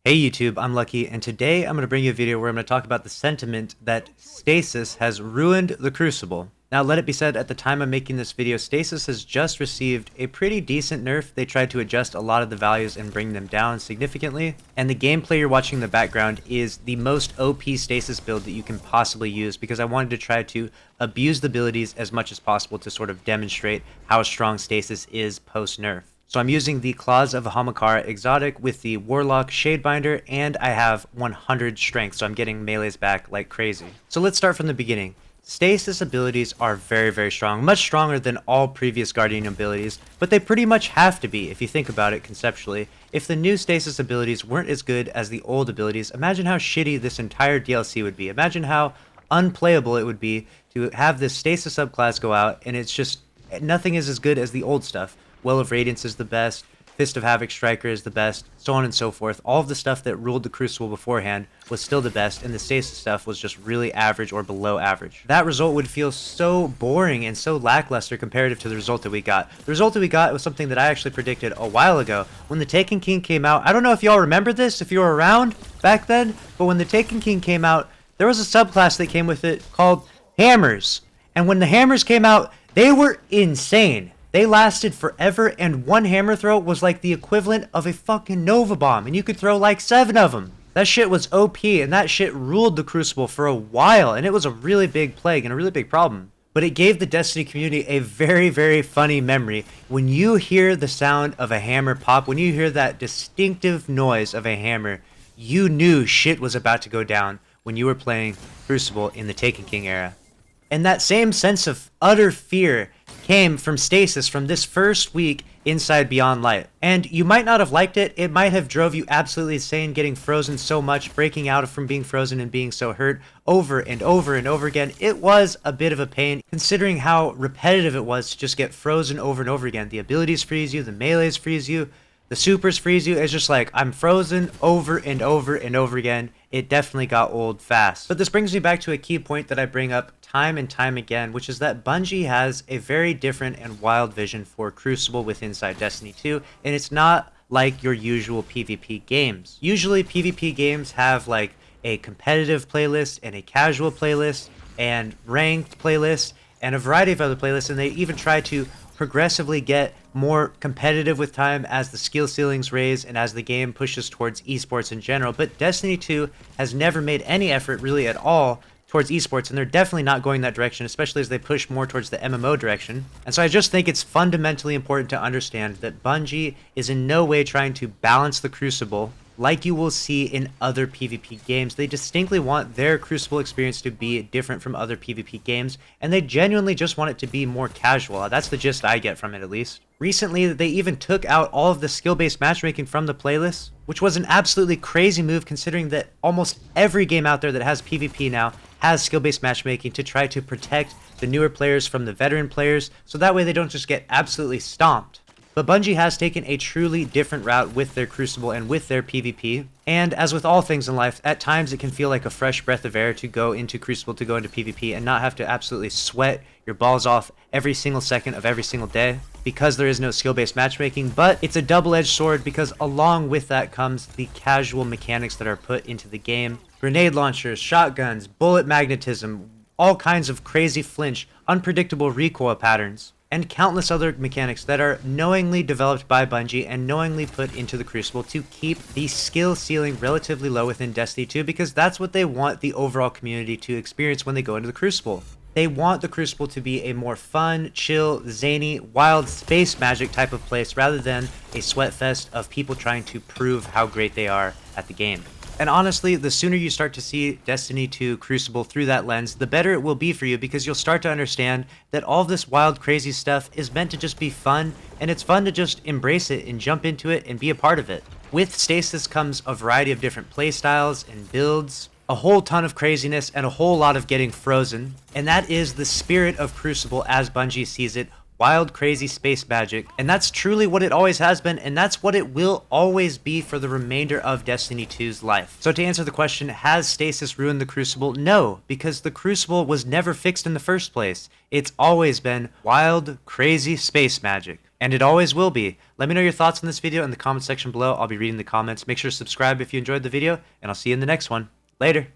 Hey YouTube, I'm Lucky, and today I'm going to bring you a video where I'm going to talk about the sentiment that Stasis has ruined the Crucible. Now, let it be said, at the time I'm making this video, Stasis has just received a pretty decent nerf. They tried to adjust a lot of the values and bring them down significantly, and the gameplay you're watching in the background is the most OP Stasis build that you can possibly use, because I wanted to try to abuse the abilities as much as possible to sort of demonstrate how strong Stasis is post-nerf. So I'm using the Claws of Hamakara exotic with the Warlock Shadebinder, and I have 100 strength, so I'm getting melees back like crazy. So let's start from the beginning. Stasis abilities are very strong, much stronger than all previous Guardian abilities, but they pretty much have to be if you think about it conceptually. If the new Stasis abilities weren't as good as the old abilities, imagine how shitty this entire DLC would be. Imagine how unplayable it would be to have this Stasis subclass go out, and it's just, nothing is as good as the old stuff. Well of Radiance is the best, Fist of Havoc Striker is the best, so on and so forth. All of the stuff that ruled the Crucible beforehand was still the best, and the Stasis stuff was just really average or below average. That result would feel so boring and so lackluster comparative to the result that we got. The result that we got was something that I actually predicted a while ago. When the Taken King came out, I don't know if y'all remember this, if you were around back then, but when the Taken King came out, there was a subclass that came with it called Hammers. And when the Hammers came out, they were insane. They lasted forever, and one hammer throw was like the equivalent of a fucking Nova Bomb, and you could throw like 7 of them. That shit was OP, and that shit ruled the Crucible for a while, and it was a really big plague and a really big problem. But it gave the Destiny community a very funny memory. When you hear the sound of a hammer pop, when you hear that distinctive noise of a hammer, you knew shit was about to go down when you were playing Crucible in the Taken King era. And that same sense of utter fear came from Stasis from this first week inside Beyond Light. And you might not have liked it. It might have drove you absolutely insane, getting frozen so much, breaking out from being frozen and being so hurt over and over again. It was a bit of a pain considering how repetitive it was to just get frozen over and over again. The abilities freeze you, the melees freeze you, the supers freeze you. It's just like, I'm frozen over and over again. It definitely got old fast. But this brings me back to a key point that I bring up time and time again, which is that Bungie has a very different and wild vision for Crucible with inside Destiny 2, and it's not like your usual PvP games. Usually PvP games have like a competitive playlist and a casual playlist and ranked playlist and a variety of other playlists, and they even try to progressively get more competitive with time as the skill ceilings raise and as the game pushes towards esports in general. But Destiny 2 has never made any effort really at all towards esports, and they're definitely not going that direction, especially as they push more towards the MMO direction. And so I just think it's fundamentally important to understand that Bungie is in no way trying to balance the Crucible like you will see in other PvP games. They distinctly want their Crucible experience to be different from other PvP games, and they genuinely just want it to be more casual. That's the gist I get from it, at least. Recently, they even took out all of the skill-based matchmaking from the playlist, which was an absolutely crazy move considering that almost every game out there that has PvP now has skill-based matchmaking to try to protect the newer players from the veteran players, so that way they don't just get absolutely stomped. But Bungie has taken a truly different route with their Crucible and with their PvP. And as with all things in life, at times it can feel like a fresh breath of air to go into Crucible, to go into PvP, and not have to absolutely sweat your balls off every single second of every single day because there is no skill-based matchmaking. But it's a double-edged sword because along with that comes the casual mechanics that are put into the game. Grenade launchers, shotguns, bullet magnetism, all kinds of crazy flinch, unpredictable recoil patterns, and countless other mechanics that are knowingly developed by Bungie and knowingly put into the Crucible to keep the skill ceiling relatively low within Destiny 2, because that's what they want the overall community to experience when they go into the Crucible. They want the Crucible to be a more fun, chill, zany, wild space magic type of place rather than a sweat fest of people trying to prove how great they are at the game. And honestly, the sooner you start to see Destiny 2 Crucible through that lens, the better it will be for you, because you'll start to understand that all this wild, crazy stuff is meant to just be fun, and it's fun to just embrace it and jump into it and be a part of it. With Stasis comes a variety of different playstyles and builds, a whole ton of craziness, and a whole lot of getting frozen, and that is the spirit of Crucible as Bungie sees it. Wild, crazy space magic, and that's truly what it always has been, and that's what it will always be for the remainder of Destiny 2's life. So to answer the question, has Stasis ruined the Crucible? No, because the Crucible was never fixed in the first place. It's always been wild, crazy space magic. And it always will be. Let me know your thoughts on this video in the comment section below. I'll be reading the comments. Make sure to subscribe if you enjoyed the video, and I'll see you in the next one. Later.